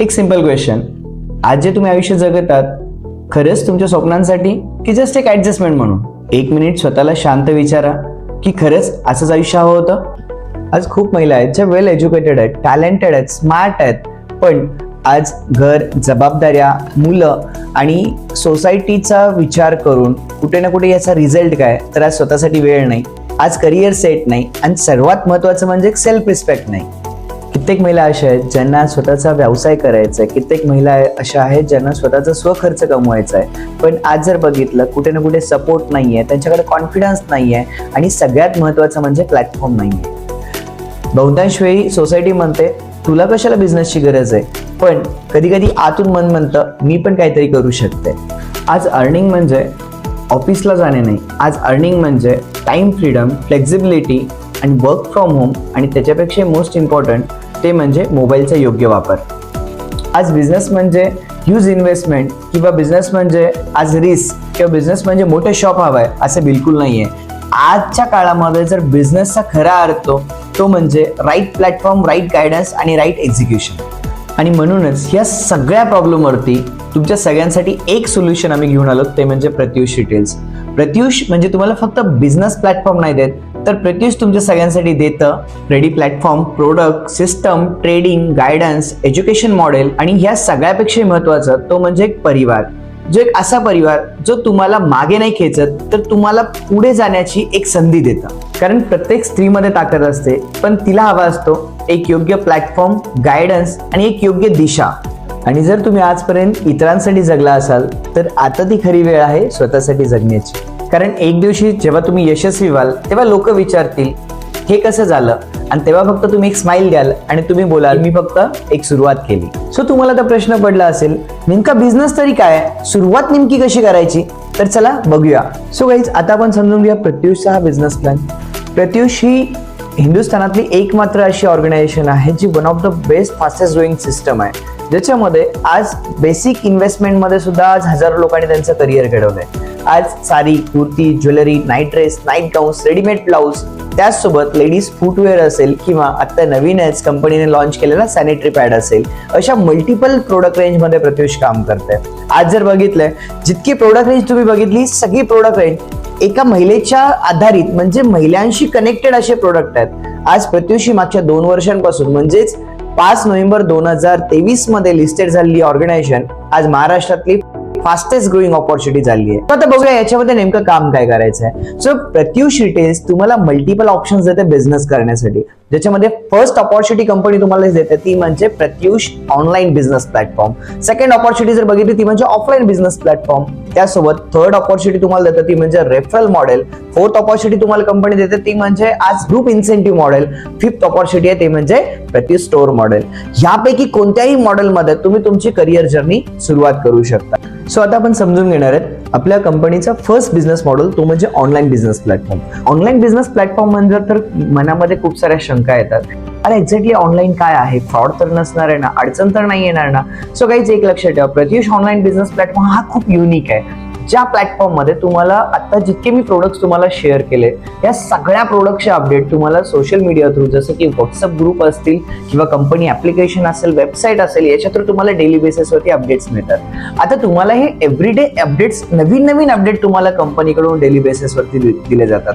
एक simple question, आज जे तुम्ही आयुष्य जगत आहात खरंच तुमच्या स्वप्नांसाठी की जस्ट एक ऍडजस्टमेंट म्हणून? एक मिनिट स्वतःला शांत विचारा की खरंच असंच आयुष्य हवं होतं? आज खूप महिला आहेत ज्या वेल एज्युकेटेड आहेत, टॅलेंटेड आहेत, स्मार्ट आहेत, पण आज घर, जबाबदाऱ्या, मुलं आणि सोसायटीचा विचार करून कुठे ना कुठे याचा रिझल्ट काय, तर आज स्वतःसाठी वेळ नाही, आज करिअर सेट नाही आणि सर्वात महत्वाचं म्हणजे सेल्फ रिस्पेक्ट नाही. कित्येक महिला अशा आहेत ज्यांना स्वतःचा व्यवसाय करायचा आहे, कित्येक महिला अशा आहेत ज्यांना स्वतःचा स्वखर्च कमवायचा आहे, पण आज जर बघितलं कुठे ना कुठे सपोर्ट नाहीये, त्यांच्याकडे कॉन्फिडन्स नाहीये आणि सगळ्यात महत्वाचं म्हणजे प्लॅटफॉर्म नाहीये. बहुतांश वेळी सोसायटी म्हणते तुला कशाला बिझनेसची गरज आहे, पण कधी कधी आतून मन म्हणतं मी पण काहीतरी करू शकते. आज अर्निंग म्हणजे ऑफिसला जाणे नाही, आज अर्निंग म्हणजे टाइम फ्रीडम, फ्लेक्झिबिलिटी आणि वर्क फ्रॉम होम, आणि त्याच्यापेक्षा मोस्ट इम्पॉर्टंट ते म्हणजे मोबाईलचा योग्य वापर. आज बिझनेस म्हणजे ह्यूज इन्व्हेस्टमेंट किंवा बिझनेस म्हणजे आज रिस्क किंवा बिझनेस म्हणजे मोठे शॉप हवाय असं बिलकुल नाहीये. आजच्या काळामध्ये जर बिझनेसचा खरा अर्थ तो म्हणजे राईट प्लॅटफॉर्म, राईट गायडन्स आणि राईट एक्झिक्युशन. आणि म्हणूनच या सगळ्या प्रॉब्लेमवरती तुमच्या सगळ्यांसाठी एक सोल्युशन आम्ही घेऊन आलो, ते म्हणजे प्रत्युष रिटेल्स. प्रत्युष म्हणजे तुम्हाला फक्त बिझनेस प्लॅटफॉर्म नाही देत, तर प्रत्युष तुमच्या सगळ्यांसाठी देतं ready platform, product, system, trading, guidance, education model आणि ह्या सगळ्यापेक्षा महत्वाचं तो म्हणजे एक परिवार, जो एक असा परिवार जो तुम्हाला मागे नाही खेचत तर तुम्हाला पुढे जाण्याची एक संधी देतं. कारण प्रत्येक स्त्रीमध्ये ताकद असते, पण तिला हवा असतो एक योग्य प्लॅटफॉर्म, गायडन्स आणि एक योग्य दिशा. आणि जर तुम्ही आजपर्यंत इतरांसाठी जगला असाल तर आता ती खरी वेळ आहे स्वतःसाठी जगण्याची. कारण एक दिवशी जेव्हा तुम्ही यशस्वी व्हाल तेव्हा लोक विचारतील हे कसं झालं, आणि तेव्हा फक्त तुम्ही एक स्माइल द्याल आणि तुम्ही बोलाल मी फक्त एक सुरुवात केली. सो तुम्हाला आता प्रश्न पडला असेल नेमका बिझनेस तरी काय, सुरुवात नेमकी कशी करायची, तर चला बघूया. सो गाईज, आता आपण समजून घेऊया प्रत्युषचा हा बिझनेस प्लॅन. प्रत्युष ही हिंदुस्थानातली एकमात्र अशी ऑर्गनायझेशन आहे जी one of the best fastest growing system आहे, ज्याच्यामध्ये आज बेसिक इन्व्हेस्टमेंटमध्ये सुद्धा आज हजारो लोकांनी त्यांचं करिअर घडवलंय. आज sari, kurti, jewellery, night dress, night gowns, readymade blouse, त्याचसोबत लेडीज फुटवेअर असेल किंवा आता नवीनच कंपनीने लॉन्च केलेला सॅनिटरी पॅड असेल, अशा मल्टिपल प्रोडक्ट रेंजमध्ये प्रत्युष काम करते. आज जर बघितलंय जितकी प्रोडक्ट रेंज तुम्ही बघितली, सगळी प्रोडक्ट रेंज एका महिलेच्या आधारित म्हणजे महिलांशी कनेक्टेड असे प्रोडक्ट आहेत. आज प्रत्युषी मागच्या 2 वर्षांपासून म्हणजेच 5 नोव्हेंबर 2023 मध्ये लिस्टेड झालेली ऑर्गनायझेशन आज महाराष्ट्रातली फास्टेस्ट ग्रोईंग ऑपॉर्च्युनिटी झाली आहे. आता बघूया याच्यामध्ये नेमकं काम काय करायचं आहे. सो प्रत्युष रिटेल्स तुम्हाला मल्टिपल ऑप्शन्स देते बिझनेस करण्यासाठी, ज्याच्यामध्ये फर्स्ट ऑपॉर्च्युनिटी कंपनी तुम्हाला देते ती म्हणजे Pratyush online business platform. Second opportunity जर बघितली ती म्हणजे ऑफलाईन बिझनेस प्लॅटफॉर्म. त्यासोबत थर्ड ऑपॉर्च्युनिटी तुम्हाला देते ती म्हणजे रेफरल मॉडेल. फोर्थ ऑपॉर्च्युनिटी तुम्हाला कंपनी देते ती म्हणजे आज group incentive model. Fifth opportunity आहे ते म्हणजे प्रत्युष स्टोअर मॉडेल. यापैकी कोणत्याही मॉडेलमध्ये तुम्ही तुमची करिअर जर्नी सुरुवात करू शकता. सो आता आपण समजून घेणार आहेत आपल्या कंपनीचा फर्स्ट बिझनेस मॉडेल, तो म्हणजे online business platform. Online business platform म्हणजे तर मनामध्ये खूप साऱ्या शंका येतात, अरे एक्झॅक्टली ऑनलाईन काय आहे, फ्रॉड तर नसणार आहे ना, अडचण तर नाही येणार ना. सो काहीच एक लक्षात ठेवा, प्रत्युष ऑनलाईन बिझनेस प्लॅटफॉर्म हा खूप युनिक आहे. ज्या प्लॅटफॉर्म मध्ये तुम्हाला आता जितके मी प्रोडक्ट्स तुम्हाला शेअर केले, या सगळ्या प्रोडक्टचे अपडेट तुम्हाला सोशल मीडिया थ्रू, जसं की व्हॉट्सअप ग्रुप असतील किंवा कंपनी ऍप्लिकेशन असेल, वेबसाईट असेल, याच्या थ्रू तुम्हाला डेली बेसिसवरती अपडेट्स मिळतात. आता तुम्हाला हे एव्हरीडे अपडेट्स, नवीन अपडेट तुम्हाला कंपनीकडून डेली बेसिसवरती दिले जातात.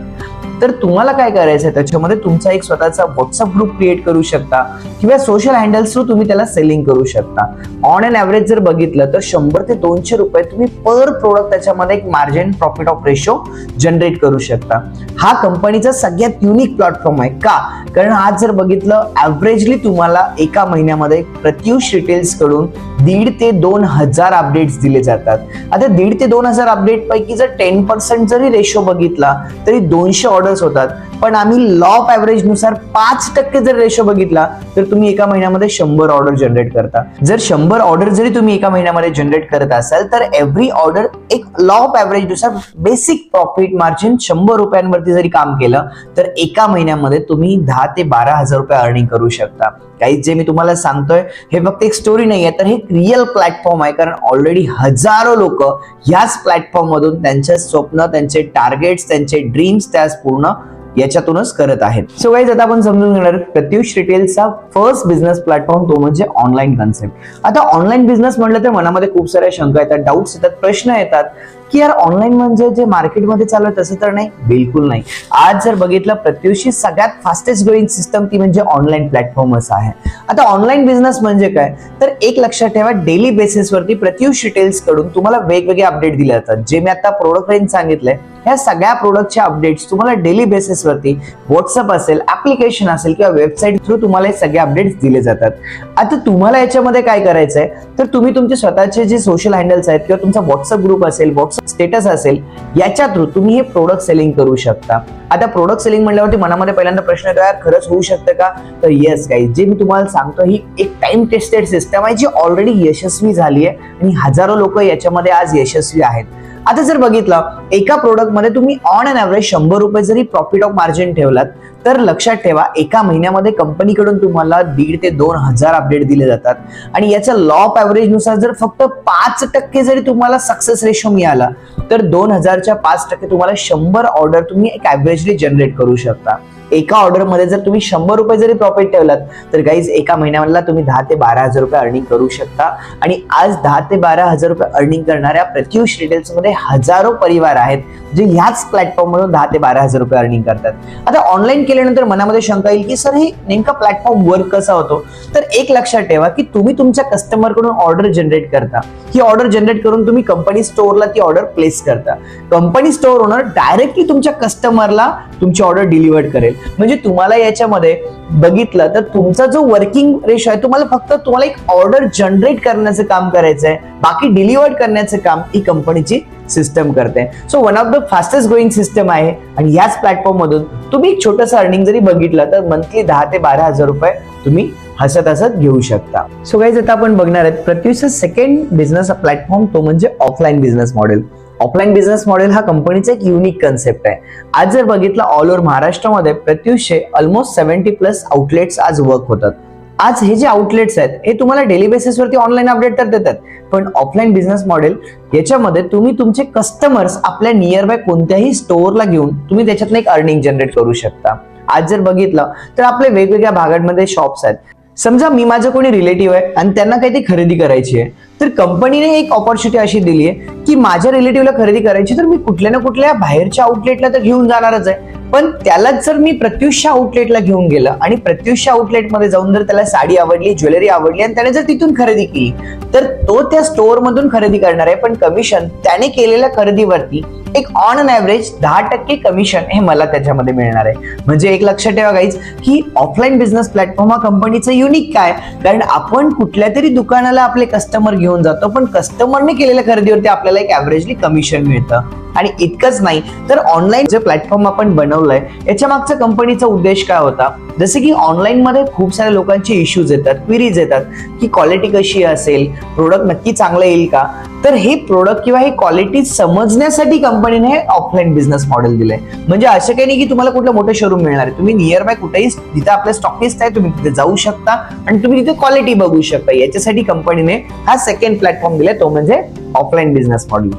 तर तुम्हाला काय करायचं आहे, त्याच्यामध्ये तुमचा एक स्वतःचा व्हॉट्सअप ग्रुप क्रिएट करू शकता किंवा सोशल हँडल्स थ्रू तुम्ही त्याला सेलिंग करू शकता. ऑन अँड ॲव्हरेज जर बघितलं तर 100 ते 200 रुपये तुम्ही पर प्रोडक्ट त्याच्यामध्ये एक margin profit of ratio generate करू शकता. हा कंपनीचा सगळ्यात युनिक प्लॅटफॉर्म आहे. का? कारण आज जर बघितलं ॲव्हरेजली तुम्हाला एका महिन्यामध्ये प्रत्युष रिटेल्स कडून 1,500 ते 2,000 अपडेट्स दिले जातात. आता 1,500 ते 2,000 अपडेट पैकी जर 10% जरी रेशो बघितला तरी 200 ऑर्डर्स होतात. पण आम्ही लॉ ऑफ ॲव्हरेज नुसार 5% जर रेशो बघितला तर तुम्ही एका महिन्यामध्ये 100 ऑर्डर जनरेट करता. जर 100 ऑर्डर जरी तुम्ही एका महिन्यामध्ये जनरेट करत असाल तर एव्हरी ऑर्डर एक लॉ ऑफ ॲव्हरेज नुसार बेसिक प्रॉफिट मार्जिन 100 रुपयांवरती जरी काम केलं तर एका महिन्यामध्ये तुम्ही 10,000 ते 12,000 रुपये अर्निंग करू शकता. काही जे मी तुम्हाला सांगतोय हे फक्त एक स्टोरी नाहीये, तर हे रिअल प्लॅटफॉर्म आहे. कारण ऑलरेडी हजारो लोक ह्याच प्लॅटफॉर्म मधून त्यांचे स्वप्न, त्यांचे टार्गेट्स, त्यांचे ड्रीम्स त्यास पूर्ण याच्यातूनच करत आहेत. सो गाईज आता आपण समजून घेणार प्रत्युष रिटेलचा फर्स्ट बिझनेस प्लॅटफॉर्म तो म्हणजे ऑनलाईन कन्सेप्ट. आता ऑनलाईन बिझनेस म्हटलं तर मनामध्ये खूप साऱ्या शंका येतात, डाऊट्स येतात, प्रश्न येतात की यार ऑनलाईन म्हणजे जे मार्केटमध्ये चालू आहे तसं तर नाही. बिलकुल नाही. आज जर बघितलं प्रत्युषची सगळ्यात फास्टेस्ट ग्रोईंग सिस्टम ती म्हणजे ऑनलाईन प्लॅटफॉर्मच आहे. आता ऑनलाईन बिझनेस म्हणजे काय तर एक लक्षात ठेवा, डेली बेसिसवरती प्रत्युष रिटेल्स कडून तुम्हाला वेगवेगळे अपडेट दिले जातात. जे मी आता प्रोडक्ट रेंज सांगितलंय ह्या सगळ्या प्रोडक्टचे अपडेट्स तुम्हाला डेली बेसिसवरती व्हॉट्सअप असेल, ऍप्लिकेशन असेल किंवा वेबसाईट थ्रू तुम्हाला हे सगळे अपडेट्स दिले जातात. आता तुम्हाला याच्यामध्ये काय करायचंय तर तुम्ही तुमचे स्वतःचे जे सोशल हँडल्स आहेत किंवा तुमचा व्हॉट्सअप ग्रुप असेल, व्हॉट्सअप स्टेटस असेल, याच्या थ्रू तुम्ही हे प्रोडक्ट सेलिंग करू शकता. आता प्रोडक्ट सेलिंग म्हणल्यावरती मनामध्ये पहिल्यांदा प्रश्न येतो यार खरंच होऊ शकतं का? तर येस गाईज, जे मी तुम्हाला सांगतो ही एक टाइम टेस्टेड सिस्टम आहे जी ऑलरेडी यशस्वी झाली आहे आणि हजारो लोक याच्यामध्ये आज यशस्वी आहेत. आता जर बघितलं एका प्रोडक्ट मध्ये तुम्ही ऑन अन ॲव्हरेज 100 रुपये जरी प्रॉफिट ऑफ मार्जिन ठेवलात तर लक्षात ठेवा एका महिन्यामध्ये कंपनीकडून तुम्हाला 1,500 ते 2,000 अपडेट दिले जातात. आणि याच्या लॉ ऑफ ॲव्हरेज नुसार जर फक्त 5% जरी तुम्हाला सक्सेस रेशो मिळाला तर 2,000च्या 5% तुम्हाला 100 ऑर्डर तुम्ही एक ॲव्हरेजली जनरेट करू शकता. एका ऑर्डर मध्ये जर तुम्ही 100 रुपये जरी प्रॉफिट ठेवलात तर गाईज एका महिन्याला तुम्ही 10 ते 12,000 रुपये अर्निंग करू शकता. आणि आज 10 ते 12,000 रुपये अर्निंग करणाऱ्या प्रत्युष रिटेल्स मध्ये हजारो परिवार आहेत जे ह्याच प्लॅटफॉर्म मधून 10 ते 12,000 रुपये अर्निंग करतात. आता ऑनलाईन केल्यानंतर मनामध्ये शंका येईल की सर हे नेमका प्लॅटफॉर्म वर्क कसा होतो. तर एक लक्षात ठेवा की तुम्ही तुमच्या कस्टमर कडून ऑर्डर जनरेट करता. ही ऑर्डर जनरेट करून तुम्ही कंपनी स्टोअरला ती ऑर्डर प्लेस करता. कंपनी स्टोअर ओनर डायरेक्टली तुमच्या कस्टमरला तुमची ऑर्डर डिलिव्हर करेल. म्हणजे तुम्हाला याच्यामध्ये बघितलं तर तुमचा जो वर्किंग रेशो आहे तुम्हाला एक ऑर्डर जनरेट करण्याचं काम करायचं आहे, बाकी डिलिव्हर करण्याचं काम ही कंपनीची सिस्टम करते. So one of the fastest growing system आहे आणि याच प्लॅटफॉर्म मधून तुम्ही एक छोटंसं अर्निंग जरी बघितलं तर मंथली 10 ते 12,000 रुपये तुम्ही हसत हसत घेऊ शकता. सो गाईज आता आपण बघणार आहेत प्रत्युषचा सेकंड बिझनेस प्लॅटफॉर्म तो म्हणजे offline business model. Offline business model हा कंपनीचा एक युनिक कन्सेप्ट आहे. आज जर बघितलं ऑल ओव्हर महाराष्ट्रामध्ये प्रत्युषचे ऑलमोस्ट 70+ आउटलेट्स आज वर्क होतात. आज हे जे आउटलेट्स आहेत हे तुम्हाला डेली बेसिसवरती ऑनलाईन अपडेट तर देतात, पण ऑफलाईन बिझनेस मॉडेल याच्यामध्ये तुम्ही तुमचे कस्टमर्स आपल्या नियर बाय कोणत्याही स्टोअरला घेऊन तुम्ही त्याच्यातून एक अर्निंग जनरेट करू शकता. आज जर बघितलं तर आपल्या वेगवेगळ्या भागांमध्ये शॉप्स आहेत. समजा मी माझं कोणी रिलेटिव्ह आहे आणि त्यांना काही ती खरेदी करायची आहे तर कंपनीने एक ऑपॉर्च्युनिटी अशी दिली आहे की माझ्या रिलेटिव्हला खरेदी करायची तर मी कुठल्या ना कुठल्या बाहेरच्या आउटलेटला तर घेऊन जाणारच आहे, पण त्यालाच जर मी प्रत्युषच्या आउटलेटला घेऊन गेलं आणि प्रत्युषच्या आउटलेटमध्ये जाऊन जर त्याला साडी आवडली, ज्वेलरी आवडली आणि त्याने जर तिथून खरेदी केली तर तो त्या स्टोअर मधून खरेदी करणार आहे, पण कमिशन त्याने केलेल्या खरेदीवरती एक ऑन अन ॲव्हरेज 10% कमिशन हे मला त्याच्यामध्ये मिळणार आहे. म्हणजे एक लक्षात ठेवा गाईज की ऑफलाईन बिझनेस प्लॅटफॉर्म हा कंपनीचं युनिक काय, कारण आपण कुठल्या तरी दुकानाला आपले कस्टमर घेऊन जातो पण कस्टमरने केलेल्या खरेदीवरती आपल्याला एक ॲव्हरेजली कमिशन मिळतं. आणि इतकंच नाही तर ऑनलाईन जे प्लॅटफॉर्म आपण बनवलंय याच्या मागचा कंपनीचा उद्देश काय होता, जसे की ऑनलाईन मध्ये खूप साऱ्या लोकांचे इश्यूज येतात, क्वेरीज येतात की क्वालिटी कशी असेल, प्रोडक्ट नक्की चांगलं येईल का. तर हे प्रोडक्ट किंवा ही क्वालिटी समजण्यासाठी कंपनीने ऑफलाईन बिझनेस मॉडेल दिलंय. म्हणजे असं काही नाही की तुम्हाला कुठलं मोठं शोरूम मिळणार आहे, तुम्ही नियर बाय कुठेही जिथे आपले स्टॉकिस्ट आहे तुम्ही तिथे जाऊ शकता आणि तुम्ही तिथे क्वालिटी बघू शकता. याच्यासाठी कंपनीने हा सेकंड प्लॅटफॉर्म दिलाय तो म्हणजे offline business model.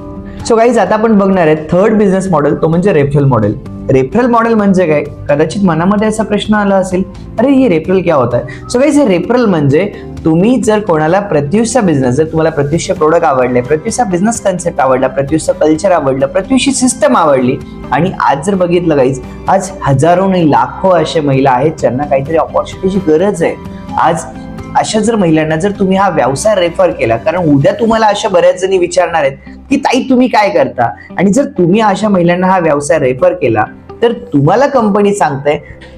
So guys आता आपण बघणार आहे थर्ड बिझनेस मॉडेल तो म्हणजे रेफरल मॉडेल. रेफरल मॉडेल म्हणजे काय, कदाचित मनामध्ये असा प्रश्न आला असेल अरे हे रेफरल क्या होता है. सो गाईज हे रेफरल म्हणजे तुम्ही जर कोणाला प्रत्युषचा बिझनेस, जर तुम्हाला प्रत्युषचे प्रोडक्ट आवडले, प्रत्युषचा बिझनेस कन्सेप्ट आवडला, प्रत्युषचं कल्चर आवडलं, प्रत्युषची सिस्टम आवडली आणि आज जर बघितलं गाईज आज हजारो नाही लाखो अशा महिला आहेत ज्यांना काहीतरी ऑपॉर्च्युनिटीची गरज आहे. आज अशा जर महिलांना जर तुम्ही हा व्यवसाय रेफर केला, कारण उद्या तुम्हाला अशा बऱ्याच जणी विचारणार आहेत की ताई तुम्ही काय करता, आणि जर तुम्ही अशा महिलांना हा व्यवसाय रेफर केला तर तुम्हाला कंपनी सांगते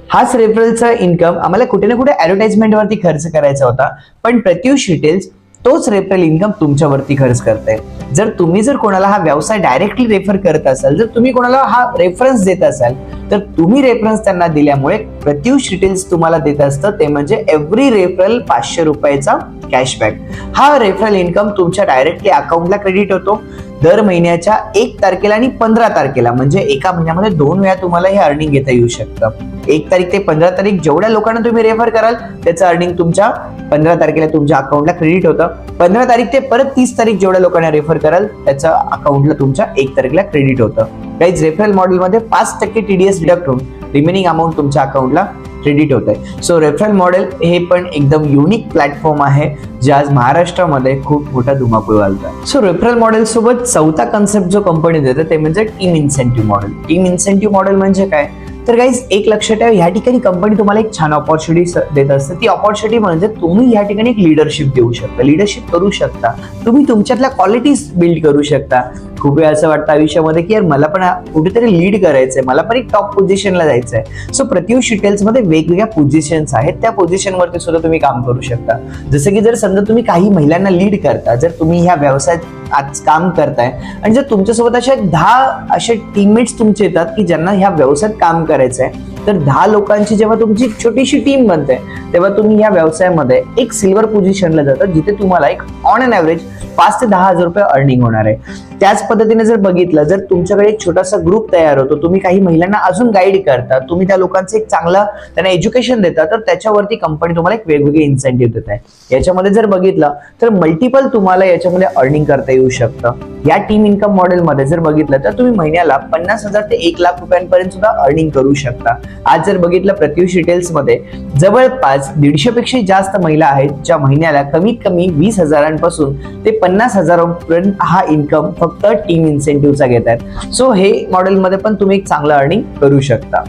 हाच रेफरलचा इन्कम आम्हाला कुठे ना कुठे ऍडव्हर्टाइजमेंट वरती खर्च करायचा होता, पण प्रत्युष रिटेल्स तोच रेफरल इन्कम तुमच्यावरती खर्च करताय. जर तुम्ही जर कोणाला हा व्यवसाय डायरेक्टली रेफर करत असाल, जर तुम्ही कोणाला हा रेफरन्स देत असाल तर तुम्ही रेफरन्स त्यांना दिल्यामुळे प्रत्युष रिटेल्स तुम्हाला देत असतं ते म्हणजे एव्हरी रेफरल 500 रुपयाचा कॅशबॅक. हा रेफरल इन्कम तुमच्या डायरेक्टली अकाउंटला क्रेडिट होतो दर महिन्याच्या 1 तारखेला आणि 15 तारखेला. म्हणजे एका महिन्यामध्ये 2 वेळा तुम्हाला हे अर्निंग घेता येऊ शकतं. 1 तारीख ते 15 तारीख जेवढ्या लोकांना तुम्ही रेफर कराल त्याचं अर्निंग तुमच्या 15 तारखेला तुमच्या अकाउंटला क्रेडिट होतं. 15 तारीख ते परत 30 तारीख जेवढ्या लोकांना रेफर कराल त्याच्या अकाउंटला तुमच्या 1 तारखेला क्रेडिट होतं. गाईज रेफरल मॉडेलमध्ये 5% TDS डिडक्ट होऊन रिमेनिंग अमाऊंट तुमच्या अकाउंटला क्रेडिट होत आहे. सो रेफरल मॉडेल हे पण एकदम युनिक प्लॅटफॉर्म आहे जे आज महाराष्ट्रामध्ये खूप मोठा धुमाकूळ घालतात. सो रेफरल मॉडेल सोबत चौथा कन्सेप्ट जो कंपनी देते ते म्हणजे team incentive model. Team incentive model म्हणजे काय, तर गाईज एक लक्षात ठेवा, ह्या ठिकाणी कंपनी तुम्हाला एक छान ऑपॉर्च्युनिटी देत असते. ती ऑपॉर्च्युनिटी म्हणजे तुम्ही ह्या ठिकाणी एक लिडरशिप देऊ शकता, लिडरशिप करू शकता, तुम्ही तुमच्यातल्या क्वालिटीज बिल्ड करू शकता. खूप वेळा असं वाटतं आयुष्यामध्ये की यार मला पण कुठेतरी लीड करायचंय, मला पण एक टॉप पोझिशनला जायचंय. सो प्रत्युष रिटेल्समध्ये वेगवेगळ्या पोझिशन्स आहेत, त्या पोझिशनवरती सुद्धा तुम्ही काम करू शकता. जसं की जर समजा तुम्ही काही महिलांना लीड करता, जर तुम्ही ह्या व्यवसायात आज काम करताय आणि जर तुमच्यासोबत असे 10 असे टीममेट्स तुमचे येतात की ज्यांना ह्या व्यवसायात काम करायचंय, तर 10 लोकांची जेव्हा तुमची छोटीशी टीम बनते तेव्हा तुम्ही ह्या व्यवसायामध्ये एक सिल्वर पोझिशनला जातात, जिथे तुम्हाला एक ऑन अन ॲव्हरेज 5 ते 10 हजार रुपये अर्निंग होणार आहे. त्याच पद्धतीने जर बघितलं, जर तुमच्याकडे एक छोटासा ग्रुप तयार होतो, तुम्ही काही महिलांना अजून गाईड करता, तुम्ही त्या लोकांचं एक चांगलं त्यांना एज्युकेशन देता, तर त्याच्यावरती कंपनी तुम्हाला एक वेगवेगळे इन्सेंटिव्ह देत आहे. याच्यामध्ये जर बघितलं तर मल्टिपल तुम्हाला याच्यामध्ये अर्निंग करता येऊ शकतं. या टीम इन्कम मॉडेलमध्ये जर बघितलं तर तुम्ही महिन्याला 50,000 ते 1,00,000 रुपयांपर्यंत सुद्धा अर्निंग करू शकता. आज जर बघितलं प्रत्युष रिटेल्समध्ये जवळपास 150 पेक्षा जास्त महिला आहेत ज्या महिन्याला कमीत कमी 20,000पासून ते 50,000 पर्यंत हा इन्कम फक्त टीम इन्सेंटिव्हचा घेत आहेत. सो हे मॉडेलमध्ये पण तुम्ही एक चांगलं अर्निंग करू शकता.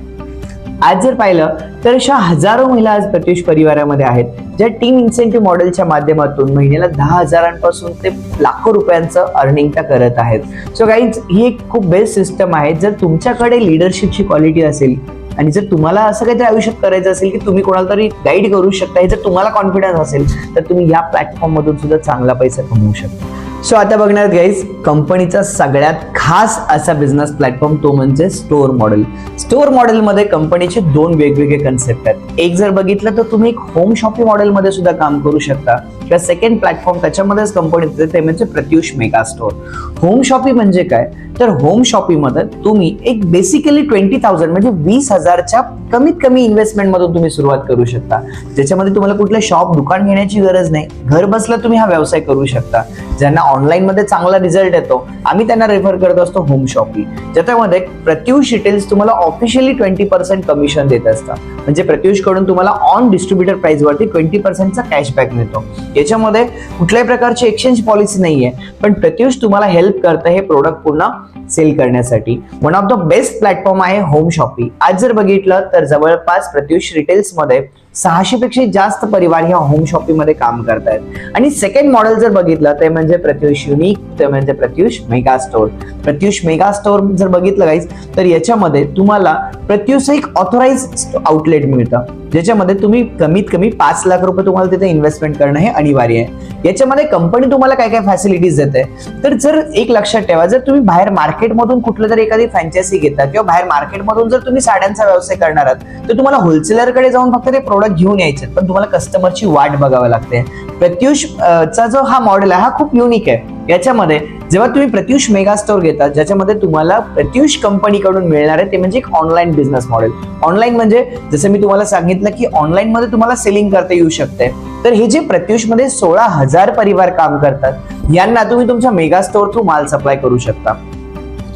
आज जर पाहिलं तर अशा हजारो महिला आज प्रत्युष परिवारामध्ये आहेत ज्या टीम इन्सेंटिव्ह मॉडेलच्या माध्यमातून महिन्याला 10,000पासून ते लाखो रुपयांचं अर्निंग त्या करत आहेत. सो गाईज ही एक खूप बेस्ट सिस्टम आहे. जर तुमच्याकडे लिडरशिपची क्वालिटी असेल आणि जर तुम्हाला असं काहीतरी आयुष्यात करायचं असेल की तुम्ही कोणाला तरी गाईड करू शकता, हे जर तुम्हाला कॉन्फिडन्स असेल तर तुम्ही या प्लॅटफॉर्म मधून सुद्धा चांगला पैसा कमवू शकता. सो आता बघणार गाईज कंपनीचा सगळ्यात खास असा बिझनेस प्लॅटफॉर्म, तो म्हणजे स्टोअर मॉडेल. स्टोअर मॉडेलमध्ये कंपनीचे 2 वेगवेगळे कन्सेप्ट आहेत. एक जर बघितलं तर तुम्ही एक होम शॉपिंग मॉडेलमध्ये सुद्धा काम करू शकता, किंवा सेकंड प्लॅटफॉर्म त्याच्यामध्येच कंपनी देते ते म्हणजे Pratyush mega store. Home shopping म्हणजे काय, तर होम शॉपिंग मध्ये तुम्ही एक बेसिकली 20,000 म्हणजे 20,000च्या कमीत कमी इन्व्हेस्टमेंट मधून तुम्ही सुरुवात करू शकता, ज्याच्यामध्ये तुम्हाला कुठलं शॉप दुकान घेण्याची गरज नाही. घर बसल्या तुम्ही हा व्यवसाय करू शकता. ज्यांना ऑनलाईन मध्ये चांगला रिझल्ट येतो आम्ही त्यांना रेफर करत असतो होम शॉपिंग, ज्याच्यामध्ये प्रत्युष रिटेल्स तुम्हाला ऑफिशियली 20% कमिशन देत असतात. म्हणजे प्रत्युष कडून तुम्हाला ऑन डिस्ट्रीब्युटर प्राइस वरती 20%चा कॅशबॅक मिळतो. याच्यामध्ये कुठल्याही प्रकारची एक्सचेंज पॉलिसी नाहीये, पण प्रत्युष तुम्हाला हेल्प करतं हे प्रोडक्ट पुन्हा सेल करण्यासाठी. One of the best platform आहे होम शॉपिंग. आज जर बघितलं तर जवळपास प्रत्युष रिटेल्स मध्ये 600 पेक्षा जास्त परिवार ह्या होम शॉपिंग मध्ये काम करतायत. आणि सेकंड मॉडेल जर बघितलं ते म्हणजे प्रत्युष युनिक, ते म्हणजे Pratyush mega store. Pratyush mega store जर बघितलं गाईज तर याच्यामध्ये तुम्हाला प्रत्युष एक ऑथोराइज आउटलेट मिळतं, ज्याच्यामध्ये तुम्ही कमीत कमी 5 लाख रुपये तुम्हाला तिथे इन्व्हेस्टमेंट करणं हे अनिवार्य आहे. याच्यामध्ये कंपनी तुम्हाला काय काय फॅसिलिटीज देते, तर जर एक लक्षात ठेवा, जर तुम्ही बाहेर मार्केटमधून कुठलं तरी एखादी फ्रँचायझी घेता किंवा बाहेर मार्केटमधून जर तुम्ही साड्यांचा व्यवसाय करणार आहात तर तुम्हाला होलसेलरकडे जाऊन फक्त ते प्रोडक्ट घेऊन यायचे, पण तुम्हाला कस्टमरची वाट बघावी लागते. प्रत्युष चा जो हा मॉडेल आहे हा खूप युनिक आहे. याच्यामध्ये जेव्हा तुम्ही प्रत्युष मेगा स्टोअर घेता, ज्याच्यामध्ये तुम्हाला प्रत्युष कंपनीकडून मिळणार आहे ते म्हणजे एक ऑनलाईन बिझनेस मॉडेल. ऑनलाईन म्हणजे जसं मी तुम्हाला सांगितलं की ऑनलाईन मध्ये तुम्हाला सेलिंग करता येऊ शकते. तर हे जे प्रत्युष मध्ये 16,000 परिवार काम करतात, यांना तुम्ही तुमच्या मेगा स्टोअर थ्रू माल सप्लाय करू शकता.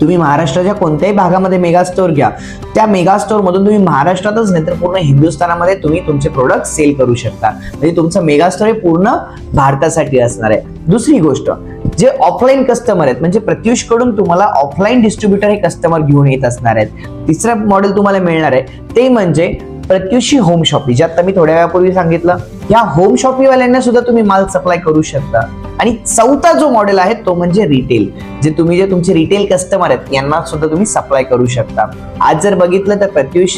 तुम्ही महाराष्ट्राच्या कोणत्याही भागामध्ये मेगा स्टोअर घ्या, त्या मेगा स्टोअर मधून तुम्ही महाराष्ट्रातच नाही तर पूर्ण हिंदुस्थानामध्ये तुम्ही तुमचे प्रोडक्ट सेल करू शकता. म्हणजे तुमचं मेगा स्टोअर हे पूर्ण भारतासाठी असणार आहे. दुसरी गोष्ट, जे ऑफलाईन कस्टमर आहेत म्हणजे प्रत्युष कडून तुम्हाला ऑफलाईन डिस्ट्रीब्युटर हे कस्टमर घेऊन येत असणार आहेत. तिसरं मॉडेल तुम्हाला मिळणार आहे ते म्हणजे प्रत्युषी होम शॉपिंग, जे आता मी थोड्या वेळापूर्वी सांगितलं. या होम शॉपिंग वाल्यांना सुद्धा तुम्ही माल सप्लाय करू शकता. आणि चौथा जो मॉडेल आहे तो म्हणजे रिटेल, जे तुमचे रिटेल कस्टमर आहेत यांना सुद्धा तुम्ही सप्लाय करू शकता. आज जर बघितलं तर प्रत्युष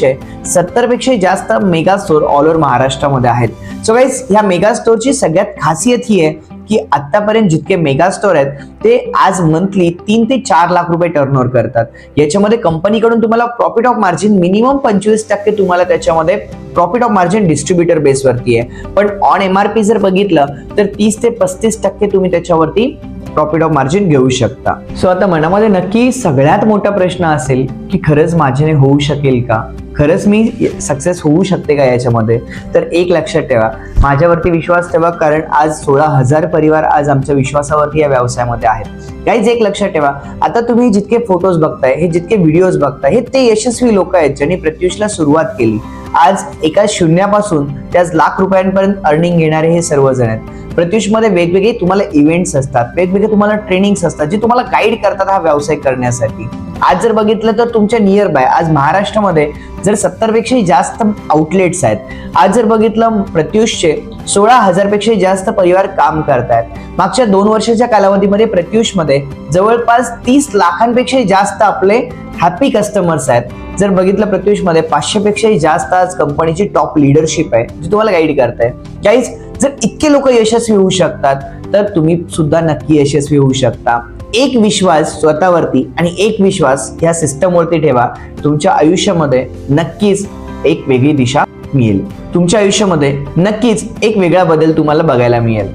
70 पेक्षा जास्त मेगा स्टोअर ऑल ओव्हर महाराष्ट्रामध्ये आहेत. सो गाईज ह्या मेगा स्टोअरची सगळ्यात खासियत ही आहे की आतापर्यंत जितके मेगा स्टोअर आहेत ते आज मंथली 3 ते 4 लाख रुपये टर्नओव्हर करतात. याच्यामध्ये कंपनीकडून तुम्हाला प्रॉफिट ऑफ मार्जिन मिनिमम 25% तुम्हाला त्याच्यामध्ये प्रॉफिट ऑफ मार्जिन डिस्ट्रीब्युटर बेसवरती आहे. पण ऑन MRP जर बघितलं तर 30 ते 35% तुम्ही त्याच्यावरती प्रॉफिट ऑफ मार्जिन घेऊ शकता. सो आता मनामध्ये नक्की सगळ्यात मोठा प्रश्न असेल की खरंच माझ्याने होऊ शकेल का, खरंच मी सक्सेस होऊ शकते का याच्यामध्ये, तर एक लक्षात ठेवा, माझ्यावरती विश्वास ठेवा, कारण आज 16,000 परिवार आज आमच्या विश्वासावरती या व्यवसायामध्ये आहेत. गाईज एक लक्षात ठेवा, आता तुम्ही जितके फोटोज बघताय, हे जितके व्हिडिओज बघताय, हे ते यशस्वी लोक आहेत ज्यांनी प्रत्युषला सुरुवात केली. आज एका शून्यापासून ते आज लाख रुपयांपर्यंत अर्निंग घेणारे हे सर्वजण आहेत. प्रत्युषमध्ये वेगवेगळे तुम्हाला इव्हेंट्स असतात, वेगवेगळे तुम्हाला ट्रेनिंग्स असतात, जे तुम्हाला गाईड करतात हा व्यवसाय करण्यासाठी. आज जर बघितलं तर तुमच्या नियर बाय आज महाराष्ट्रामध्ये जर 70 पेक्षाही जास्त आउटलेट्स आहेत. आज जर बघितलं प्रत्युषचे 16,000 पेक्षा जास्त परिवार काम करतायत. मागच्या 2 वर्षाच्या कालावधीमध्ये प्रत्युषमध्ये जवळपास 30 लाखांपेक्षा जास्त आपले हॅपी कस्टमर्स आहेत. जर बघितलं प्रत्युषमध्ये 500 पेक्षाही जास्त आज कंपनीची टॉप लिडरशिप आहे जी तुम्हाला गाईड करताय. गाईज जर इतके लोक यशस्वी होऊ शकतात तर तुम्ही सुद्धा नक्की यशस्वी होऊ शकता. एक विश्वास स्वतःवरती आणि एक विश्वास ह्या सिस्टमवरती ठेवा. तुमच्या आयुष्यामध्ये नक्कीच एक वेगळी दिशा मिळेल. तुमच्या आयुष्यामध्ये नक्कीच एक वेगळा बदल तुम्हाला बघायला मिळेल.